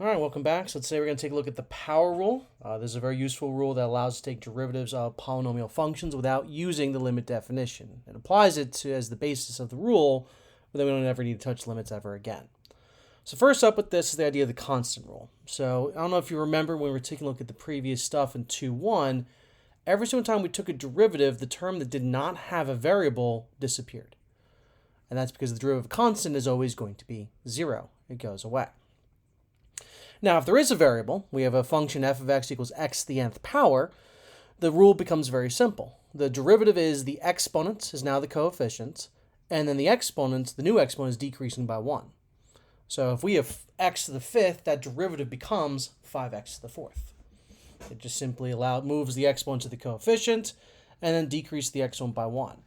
All right, welcome back. So today we're going to take a look at the power rule. This is a very useful rule that allows us to take derivatives of polynomial functions without using the limit definition. It applies it to as the basis of the rule, but then we don't ever need to touch limits ever again. So first up with this is the idea of the constant rule. So I don't know if you remember when we were taking a look at the previous stuff in 2.1, every single time we took a derivative, the term that did not have a variable disappeared. And that's because the derivative constant is always going to be 0. It goes away. Now, if there is a variable, we have a function f of x equals x to the nth power, the rule becomes very simple. The derivative is the exponent is now the coefficient, and then the exponent, the new exponent, is decreasing by 1. So if we have x to the fifth, that derivative becomes 5x to the fourth. It just simply moves the exponent to the coefficient, and then decrease the exponent by 1.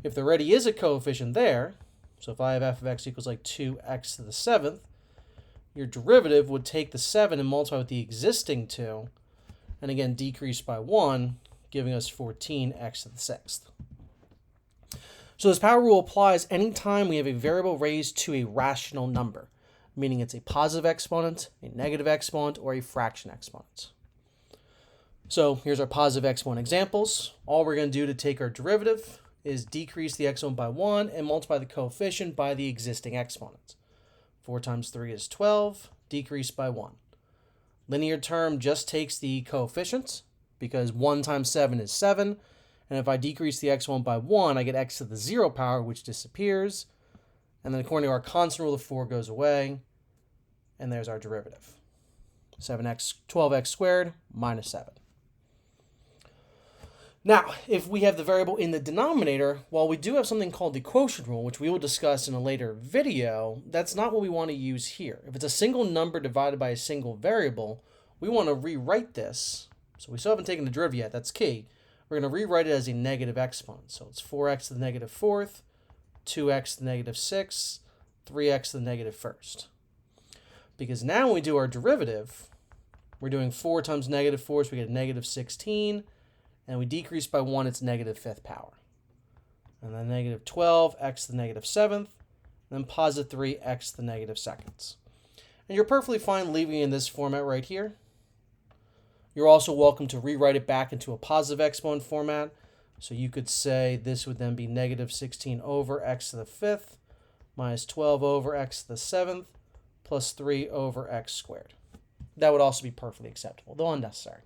If there already is a coefficient there, so if I have f of x equals like 2x to the seventh, your derivative would take the 7 and multiply with the existing 2, and again decrease by 1, giving us 14x to the sixth. So this power rule applies anytime we have a variable raised to a rational number, meaning it's a positive exponent, a negative exponent, or a fraction exponent. So here's our positive exponent examples. All we're going to do to take our derivative is decrease the exponent by 1 and multiply the coefficient by the existing exponent. 4 times 3 is 12, decreased by 1. Linear term just takes the coefficient, because 1 times 7 is 7, and if I decrease the exponent by 1, I get x to the 0 power, which disappears, and then according to our constant rule, the 4 goes away, and there's our derivative. 12x squared minus 7. Now, if we have the variable in the denominator, while we do have something called the quotient rule, which we will discuss in a later video, that's not what we want to use here. If it's a single number divided by a single variable, we want to rewrite this. So we still haven't taken the derivative yet, that's key. We're going to rewrite it as a negative exponent. So it's 4x to the negative fourth, 2x to the negative sixth, 3x to the negative first. Because now when we do our derivative, we're doing 4 times negative 4, so we get a negative 16. And we decrease by 1, it's negative fifth power. And then negative 12, x to the negative seventh, and then positive 3, x to the negative seconds. And you're perfectly fine leaving it in this format right here. You're also welcome to rewrite it back into a positive exponent format. So you could say this would then be negative 16 over x to the fifth, minus 12 over x to the seventh, plus 3 over x squared. That would also be perfectly acceptable, though unnecessary.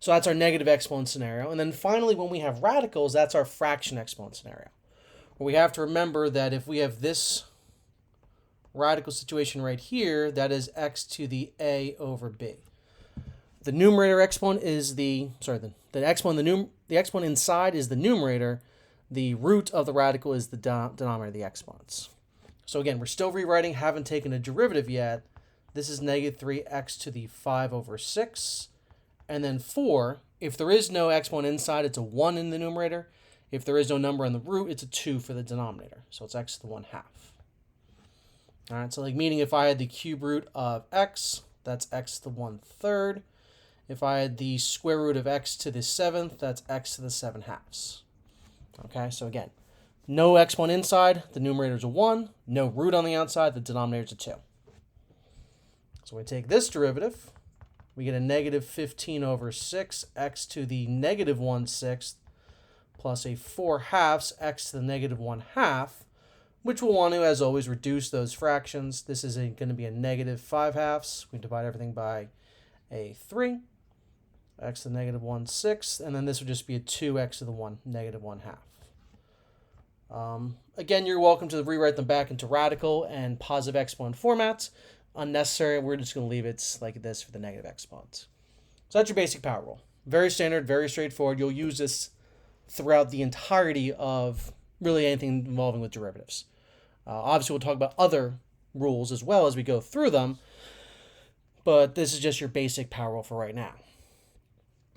So that's our negative exponent scenario. And then finally, when we have radicals, that's our fraction exponent scenario. Where we have to remember that if we have this radical situation right here, that is x to the a over b. The numerator exponent is the exponent inside is the numerator. The root of the radical is the denominator of the exponents. So again, we're still rewriting, haven't taken a derivative yet. This is negative 3x to the 5 over 6. And then 4, if there is no exponent inside, it's a 1 in the numerator. If there is no number in the root, it's a 2 for the denominator. So it's x to the 1/2. All right, so like meaning if I had the cube root of x, that's x to the 1/3. If I had the square root of x to the 7th, that's x to the 7/2. Okay, so again, no exponent inside, the numerator is a 1. No root on the outside, the denominator is a 2. So we take this derivative. We get a negative 15 over 6, x to the negative 1/6, plus a 4/2 x to the negative 1/2, which we'll want to, as always, reduce those fractions. This is going to be a negative 5/2. We divide everything by a 3, x to the negative 1/6, and then this would just be a 2x to the negative 1/2. Again, you're welcome to rewrite them back into radical and positive exponent formats. Unnecessary, we're just going to leave it like this for the negative exponents. So that's your basic power rule. Very standard, very straightforward. You'll use this throughout the entirety of really anything involving with derivatives. Obviously, we'll talk about other rules as well as we go through them, but this is just your basic power rule for right now.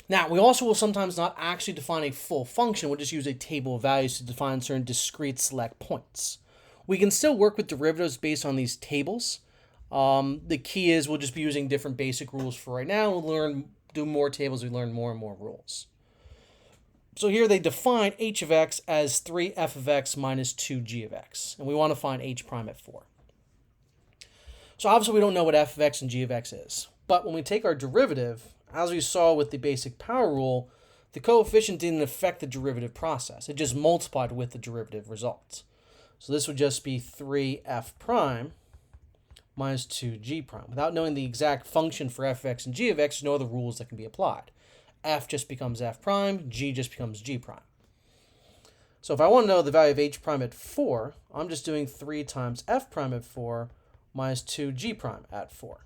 Now, we also will sometimes not actually define a full function. We'll just use a table of values to define certain discrete select points. We can still work with derivatives based on these tables. The key is we'll just be using different basic rules for right now. We'll do more tables, we learn more and more rules. So here they define h of x as 3f of x minus 2g of x. And we want to find h prime at 4. So obviously we don't know what f of x and g of x is. But when we take our derivative, as we saw with the basic power rule, the coefficient didn't affect the derivative process. It just multiplied with the derivative results. So this would just be 3f prime minus 2g prime. Without knowing the exact function for f of x and g of x, there's no other rules that can be applied. F just becomes f prime, g just becomes g prime. So if I want to know the value of h prime at 4, I'm just doing 3 times f prime at 4 minus 2g prime at 4.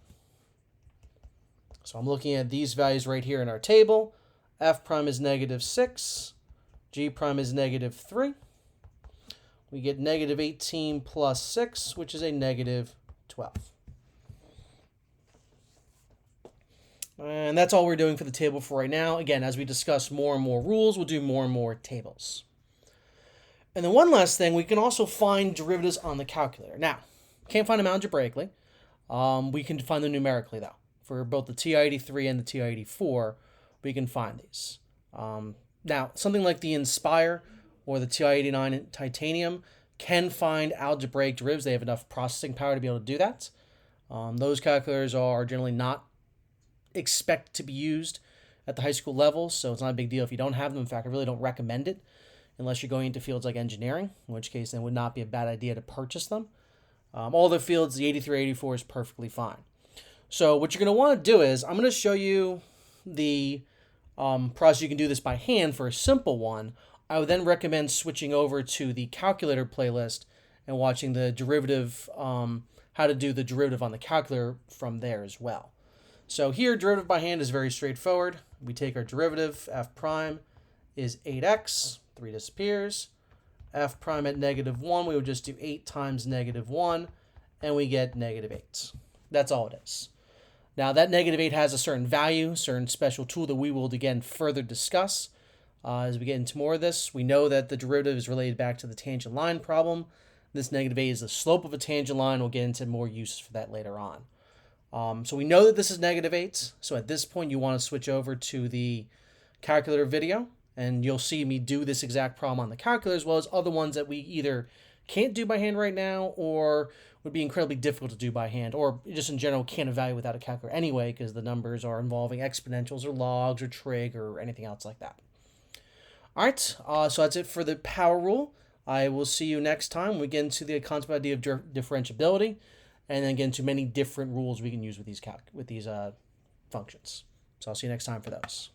So I'm looking at these values right here in our table. F prime is negative 6, g prime is negative 3. We get negative 18 plus 6, which is a negative 12. And that's all we're doing for the table for right now. Again, as we discuss more and more rules, we'll do more and more tables. And then one last thing, we can also find derivatives on the calculator. Now, can't find them algebraically. We can find them numerically, though. For both the TI-83 and the TI-84, we can find these. Now, something like the Inspire or the TI-89 Titanium can find algebraic derivatives. They have enough processing power to be able to do that. Those calculators are generally not expected to be used at the high school level, so it's not a big deal if you don't have them. In fact, I really don't recommend it unless you're going into fields like engineering, in which case then it would not be a bad idea to purchase them. All the fields, the 83, 84 is perfectly fine. So what you're going to want to do is, I'm going to show you the process you can do this by hand for a simple one. I would then recommend switching over to the calculator playlist and watching the derivative, how to do the derivative on the calculator from there as well. So here, derivative by hand is very straightforward. We take our derivative, f prime is 8x, 3 disappears. F prime at negative 1, we would just do 8 times negative 1, and we get negative 8. That's all it is. Now, that negative 8 has a certain value, certain special tool that we will, again, further discuss as we get into more of this. We know that the derivative is related back to the tangent line problem. This negative 8 is the slope of a tangent line. We'll get into more uses for that later on. So we know that this is negative 8. So at this point, you want to switch over to the calculator video, and you'll see me do this exact problem on the calculator as well as other ones that we either can't do by hand right now or would be incredibly difficult to do by hand, or just in general can't evaluate without a calculator anyway because the numbers are involving exponentials or logs or trig or anything else like that. All right, so that's it for the power rule. I will see you next time when we get into the concept idea of differentiability, and then get into many different rules we can use with these functions. So I'll see you next time for those.